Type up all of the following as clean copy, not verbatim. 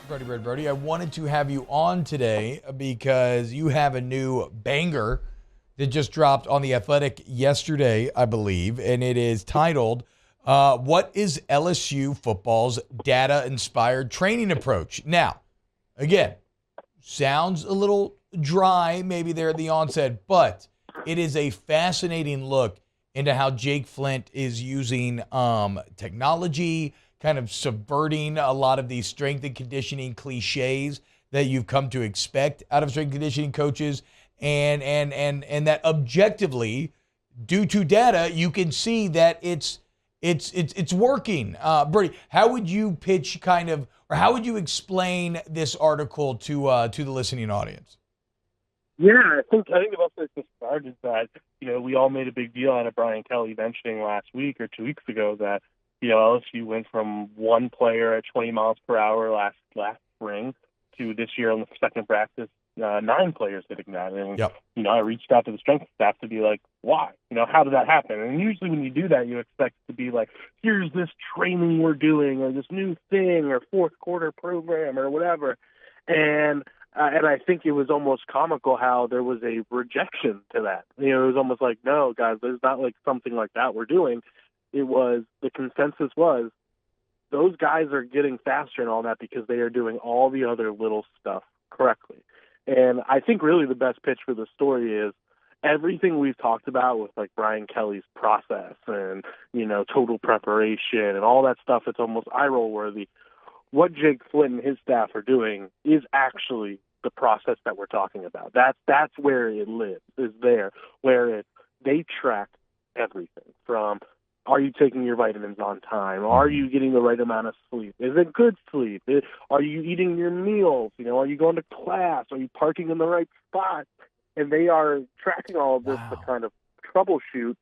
Brody, I wanted to have you on today because you have a new banger that just dropped on The Athletic yesterday, I believe, and it is titled, What is LSU Football's Data-Inspired Training Approach? Now, again, sounds a little dry maybe there at the onset, but it is a fascinating look into how Jake Flint is using technology, kind of subverting a lot of these strength and conditioning cliches that you've come to expect out of strength and conditioning coaches, and that objectively, due to data, you can see that it's working. Brody, how would you pitch kind of, or how would you explain this article to the listening audience? Yeah, I think the best place to start is that, we all made a big deal out of Brian Kelly mentioning last week or 2 weeks ago that, LSU went from one player at 20 miles per hour last spring to this year on the second practice, 9 players hitting that. And, Yep. I reached out to the strength staff to be like, why? How did that happen? And usually when you do that, you expect it to be like, here's this training we're doing or this new thing or fourth quarter program or whatever. And I think it was almost comical how there was a rejection to that. It was almost like, no, guys, there's not like something like that we're doing. It was, the consensus was, those guys are getting faster and all that because they are doing all the other little stuff correctly. And I think really the best pitch for the story is everything we've talked about with like Brian Kelly's process and, total preparation and all that stuff. It's almost eye roll worthy. What Jake Flint and his staff are doing is actually the process that we're talking about. That's where it lives, is there, where they track everything from, are you taking your vitamins on time? Are you getting the right amount of sleep? Is it good sleep? Are you eating your meals? Are you going to class? Are you parking in the right spot? And they are tracking all of this to kind of troubleshoot.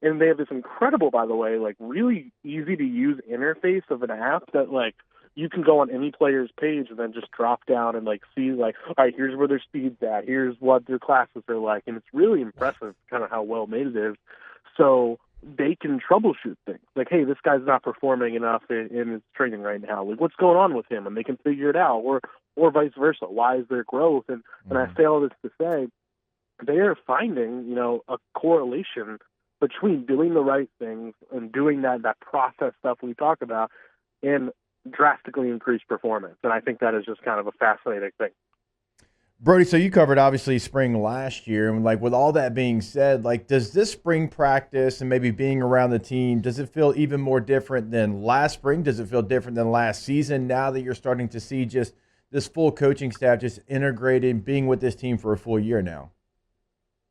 And they have this incredible, by the way, like really easy to use interface of an app that like you can go on any player's page and then just drop down and like see like, all right, here's where their speed's at. Here's what their classes are like. And it's really impressive kind of how well made it is. So they can troubleshoot things like, hey, this guy's not performing enough in his training right now. Like, what's going on with him? And they can figure it out, or vice versa. Why is there growth? And I say all this to say, they are finding, a correlation between doing the right things and doing that process stuff we talk about and drastically increased performance. And I think that is just kind of a fascinating thing. Brody, so you covered obviously spring last year, and like with all that being said, like does this spring practice and maybe being around the team, does it feel even more different than last spring? Does it feel different than last season now that you're starting to see just this full coaching staff just integrated, being with this team for a full year now?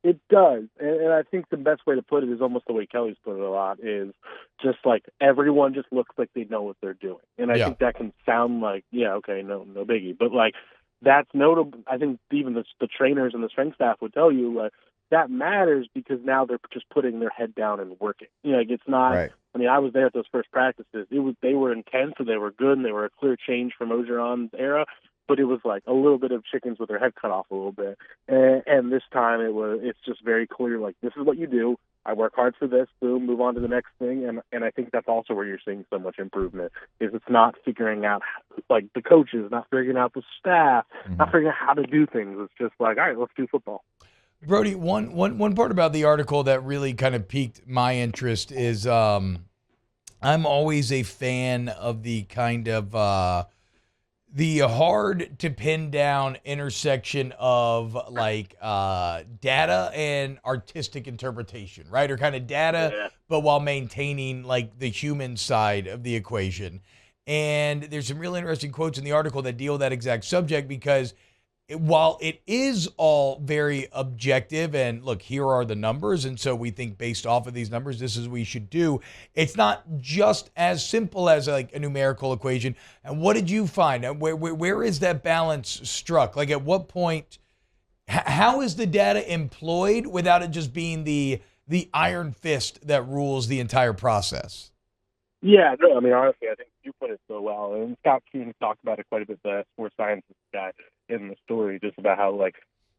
It does, and I think the best way to put it is almost the way Kelly's put it a lot, is just like everyone just looks like they know what they're doing. And I think that can sound like, no biggie, but like, that's notable. I think even the trainers and the strength staff would tell you that matters because now they're just putting their head down and working. Like it's not. Right. I mean, I was there at those first practices. They were intense and they were good and they were a clear change from Orgeron's era. But it was like a little bit of chickens with their head cut off a little bit. And this time it's just very clear. Like this is what you do. I work hard for this, boom, move on to the next thing. And I think that's also where you're seeing so much improvement is it's not figuring out, like the coaches, not figuring out the staff, not figuring out how to do things. It's just like, all right, let's do football. Brody, one part about the article that really kind of piqued my interest is I'm always a fan of the kind of the hard to pin down intersection of like data and artistic interpretation, right? Or kind of data, but while maintaining like the human side of the equation. And there's some really interesting quotes in the article that deal with that exact subject because while it is all very objective and look, here are the numbers, and so we think based off of these numbers, this is what we should do. It's not just as simple as like a numerical equation. And what did you find? Where is that balance struck? Like at what point, how is the data employed without it just being the iron fist that rules the entire process? Yeah, no, I mean, honestly, I think you put it so well. And Scott Kuhn talked about it quite a bit, the sports sciences guy in the story, just about how, like,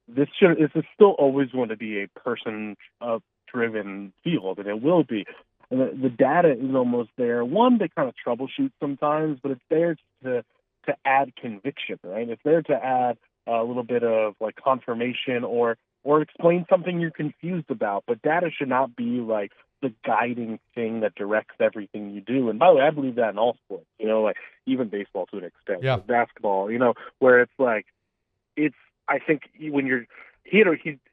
this is still always going to be a person-driven field, and it will be. And the data is almost there. One, they kind of troubleshoot sometimes, but it's there to to add conviction, right? It's there to add a little bit of like confirmation or explain something you're confused about. But data should not be like the guiding thing that directs everything you do. And by the way, I believe that in all sports, like even baseball to an extent, Yeah. like basketball, where it's like, I think when he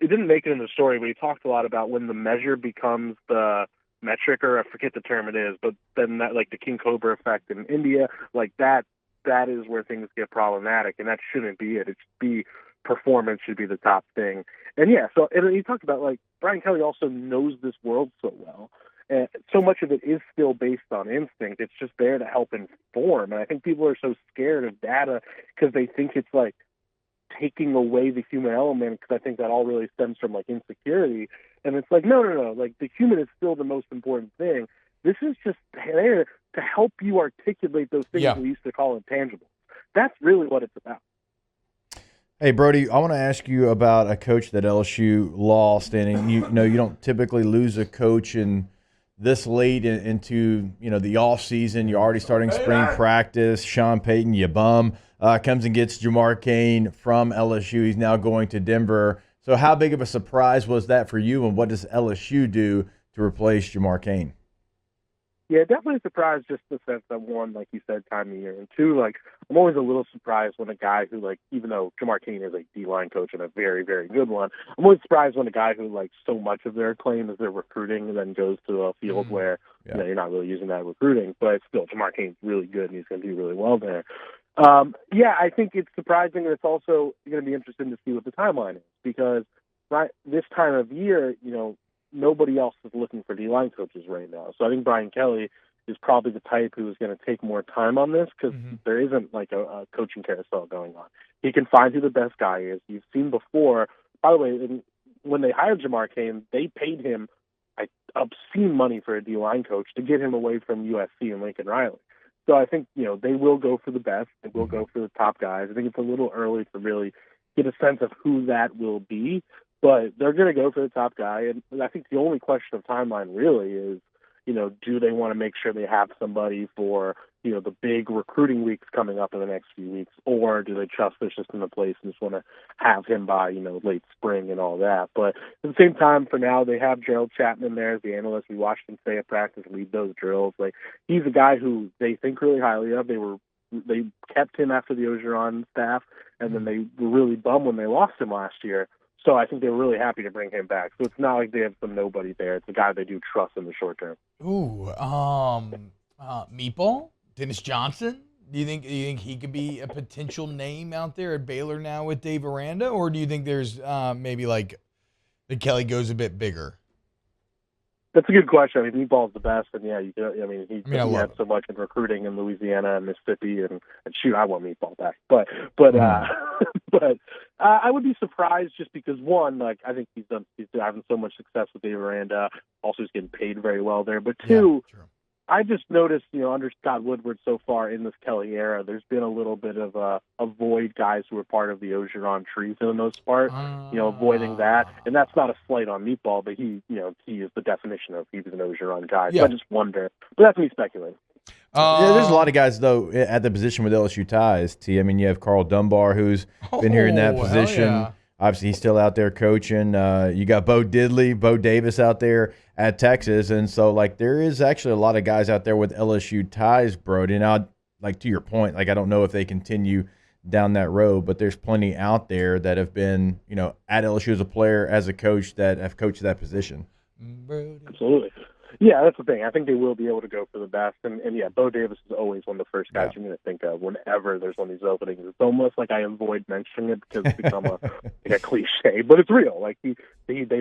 didn't make it in the story, but he talked a lot about when the measure becomes the metric, or I forget the term it is, but then that, like the King Cobra effect in India, like that is where things get problematic, and that shouldn't be it. It should be performance should be the top thing. And and he talked about like Brian Kelly also knows this world so well. And so much of it is still based on instinct. It's just there to help inform. And I think people are so scared of data because they think it's like taking away the human element, because I think that all really stems from like insecurity. And it's like, no. Like the human is still the most important thing. This is just there to help you articulate those things we used to call intangibles. That's really what it's about. Hey, Brody, I want to ask you about a coach that LSU lost, and you don't typically lose a coach in this late into the off season. You're already starting spring practice. Sean Payton, you bum, comes and gets Jamar Cain from LSU. He's now going to Denver. So how big of a surprise was that for you, and what does LSU do to replace Jamar Cain? Yeah, definitely surprised, just the sense that one, like you said, time of year, and two, like I'm always a little surprised when a guy who, like, even though Jamar Cain is a D-line coach and a very, very good one, I'm always surprised when a guy who, like, so much of their claim is their recruiting and then goes to a field where you're not really using that recruiting, but still Jamar Cain's really good and he's going to do really well there. I think it's surprising, and it's also going to be interesting to see what the timeline is, because this time of year, nobody else is looking for D-line coaches right now. So I think Brian Kelly is probably the type who is going to take more time on this, because there isn't like a coaching carousel going on. He can find who the best guy is. You've seen before, by the way, when they hired Jamar Cain, they paid him obscene money for a D-line coach to get him away from USC and Lincoln Riley. So I think, they will go for the best. They will go for the top guys. I think it's a little early to really get a sense of who that will be, but they're going to go for the top guy. And I think the only question of timeline really is, do they want to make sure they have somebody for, the big recruiting weeks coming up in the next few weeks, or do they trust their system in place and just want to have him by, late spring and all that? But at the same time, for now, they have Gerald Chapman there as the analyst. We watched him stay at practice, lead those drills. Like, he's a guy who they think really highly of. They kept him after the Orgeron staff, and then they were really bummed when they lost him last year. So I think they were really happy to bring him back. So it's not like they have some nobody there. It's a guy they do trust in the short term. Ooh, Meatball? Dennis Johnson? Do you think he could be a potential name out there at Baylor now with Dave Aranda? Or do you think there's maybe like the Kelly goes a bit bigger? That's a good question. I mean, Meatball's the best, and he had so much in recruiting in Louisiana and Mississippi, and shoot, I want Meatball back. But I would be surprised, just because one, like, I think he's having so much success with Dave Aranda. Also, he's getting paid very well there. But two, I just noticed, under Scott Woodward so far in this Kelly era, there's been a little bit of avoid guys who were part of the Orgeron tree for the most part, avoiding that. And that's not a slight on Meatball, but he is the definition of he was an Orgeron guy. So I just wonder. But that's me speculating. There's a lot of guys, though, at the position with LSU ties, T. I mean, you have Carl Dunbar, who's been here in that position. Yeah. Obviously, he's still out there coaching. You got Bo Davis out there at Texas. And so, like, there is actually a lot of guys out there with LSU ties, Brody. Now, like, to your point, like, I don't know if they continue down that road, but there's plenty out there that have been, at LSU as a player, as a coach, that have coached that position. Absolutely. Yeah, that's the thing. I think they will be able to go for the best. And Bo Davis is always one of the first guys you're going to think of whenever there's one of these openings. It's almost like I avoid mentioning it because it's become a cliche, but it's real. Like they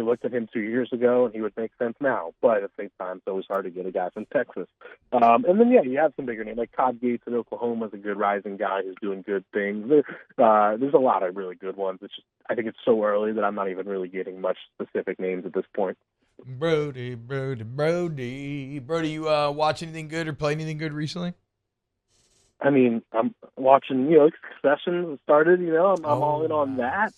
looked at him 2 years ago and he would make sense now. But at the same time, it's always hard to get a guy from Texas. And then, you have some bigger names. Like Todd Gates in Oklahoma is a good rising guy who's doing good things. There's a lot of really good ones. It's just, I think it's so early that I'm not even really getting much specific names at this point. Brody, you watch anything good or play anything good recently? I mean, I'm watching, Succession started, I'm all in on that.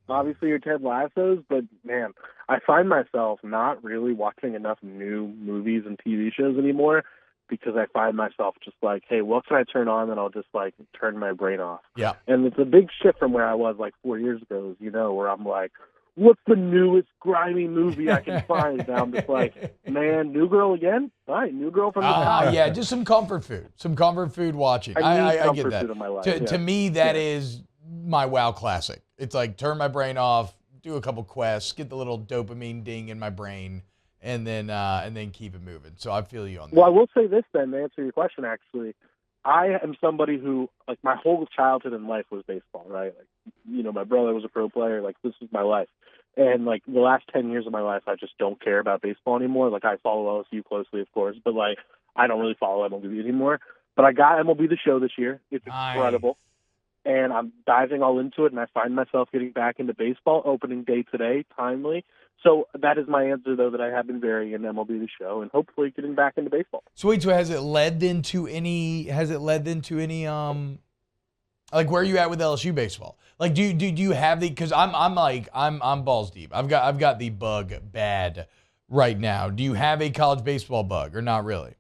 Obviously, your Ted Lasso's, but man, I find myself not really watching enough new movies and TV shows anymore because I find myself just like, hey, what can I turn on? And I'll just like turn my brain off. Yeah. And it's a big shift from where I was like 4 years ago, where I'm like, what's the newest grimy movie I can find? Now I'm just like, man, New Girl again? All right, New Girl from the top. Yeah, just some comfort food watching. I get comfort that. food in my life. To me, that is my WoW classic. It's like turn my brain off, do a couple quests, get the little dopamine ding in my brain, and then keep it moving. So I feel you on that. Well, I will say this then, to answer your question, actually. I am somebody who, like, my whole childhood and life was baseball, right? Like, my brother was a pro player. Like, this was my life. And, like, the last 10 years of my life, I just don't care about baseball anymore. Like, I follow LSU closely, of course, but, like, I don't really follow MLB anymore. But I got MLB The Show this year. It's incredible. And I'm diving all into it, and I find myself getting back into baseball opening day today, timely. So that is my answer, though, that I have been very in MLB The Show and hopefully getting back into baseball. Sweet. So has it led into any like where are you at with LSU baseball? Like do you have because I'm balls deep. I've got the bug bad right now. Do you have a college baseball bug or not really?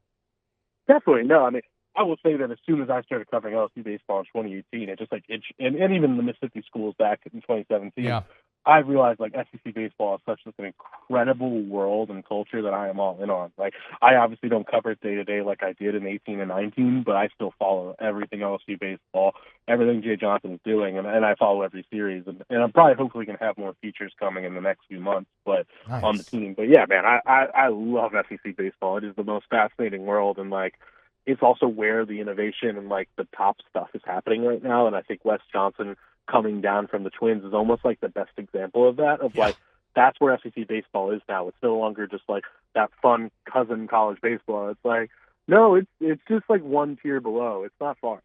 Definitely no. I mean, I will say that as soon as I started covering LSU baseball in 2018, it just and even the Mississippi schools back in 2017. Yeah. I realized like SEC baseball is such an incredible world and culture that I am all in on. Like I obviously don't cover it day to day like I did in 18 and 19, but I still follow everything LSU baseball, everything Jay Johnson's doing, and I follow every series. And I'm probably hopefully going to have more features coming in the next few months, but nice. On the team. But yeah, man, I love SEC baseball. It is the most fascinating world, and like it's also where the innovation and like the top stuff is happening right now. And I think Wes Johnson coming down from the Twins is almost like the best example of that, like that's where SEC baseball is now. It's no longer just like that fun cousin college baseball. It's like, no, it's just like one tier below. It's not far.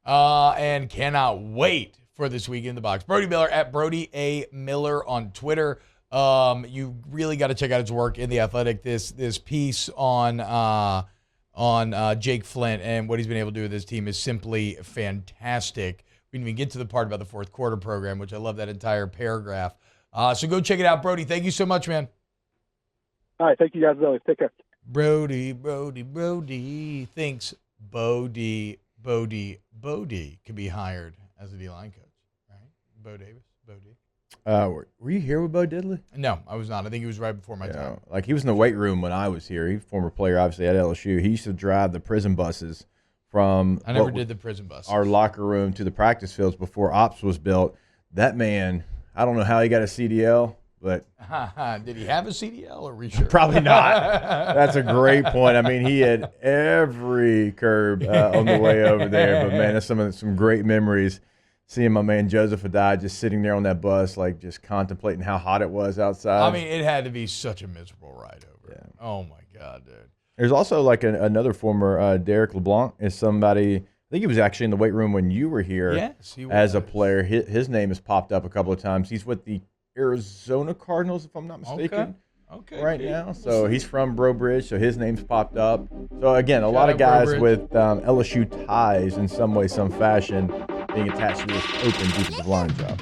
And cannot wait for this week in the box. Brody Miller at Brody A. Miller on Twitter. You really got to check out his work in The Athletic. This piece on Jake Flint and what he's been able to do with his team is simply fantastic. We didn't even get to the part about the fourth quarter program, which I love that entire paragraph. So go check it out, Brody. Thank you so much, man. All right. Thank you guys. Always take care. Brody thinks Bodie could be hired as a D-line coach, right? Bo Davis, Were you here with Bo Diddley? No, I was not. I think he was right before my time. Like he was in the weight room when I was here. He's a former player, obviously, at LSU. He used to drive the prison buses from I never did the prison bus. Our locker room to the practice fields before Ops was built. That man, I don't know how he got a CDL, but did he have a CDL or we sure? Probably not. That's a great point. I mean, he had every curb on the way over there. But man, that's some great memories. Seeing my man Joseph Adai just sitting there on that bus, like just contemplating how hot it was outside. I mean, it had to be such a miserable ride over. Yeah. Oh my God, dude. There's also like another former Derek LeBlanc is somebody. I think he was actually in the weight room when you were here. Yes, he was. As a player. His name has popped up a couple of times. He's with the Arizona Cardinals, if I'm not mistaken. Okay. Right now. So he's from Bro Bridge, so his name's popped up. So again, a lot of guys with LSU ties in some way, some fashion, being attached to this open defensive line job.